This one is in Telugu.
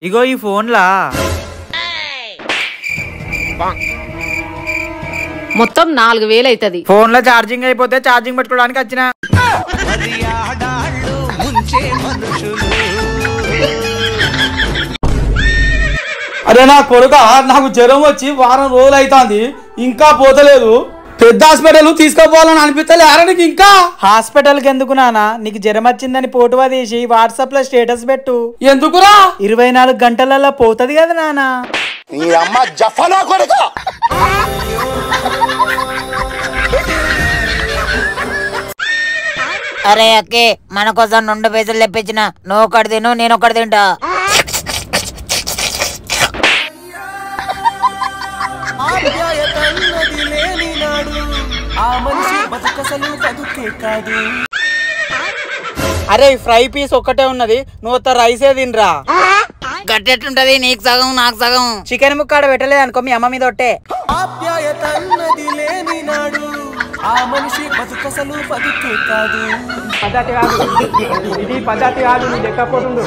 ఇగో ఈ ఫోన్లా మొత్తం 4000 అవుతుంది. ఫోన్ లో ఛార్జింగ్ అయిపోతే ఛార్జింగ్ పెట్టుకోవడానికి వచ్చిన. అరే నా కొడుక, నాకు జ్వరం వచ్చి వారం రోజులు అవుతుంది, ఇంకా పోతలేదు. పెద్ద హాస్పిటల్ తీసుకుపోవాలని అనిపిస్తలే అరనికి. ఇంకా హాస్పిటల్ కి ఎందుకు నానా? నీకు జ్వరం వచ్చిందని ఫోటో తీసి వాట్సాప్ లో స్టేటస్ పెట్టు. ఎందుకురా? 24 గంటలలో పోతది కదా నానా. అరే అక్కే, మన కోసం 2 పైసలు తెప్పించిన. నువ్వు ఒకటి తిను, నేను ఒకటి తింటా. అరే ఫ్రై పీస్ ఒక్కటే ఉన్నది, నువ్వు రైసే తినరా. గట్టెట్టుంటది? నీకు సగం నాకు సగం. చికెన్ ముక్కాడ పెట్టలేదు అనుకో, మీ అమ్మ మీద ఒట్టే. పద్ధతి కాదు, ఇది పద్ధతి కాదు, నీ లెక్కపోతుండు.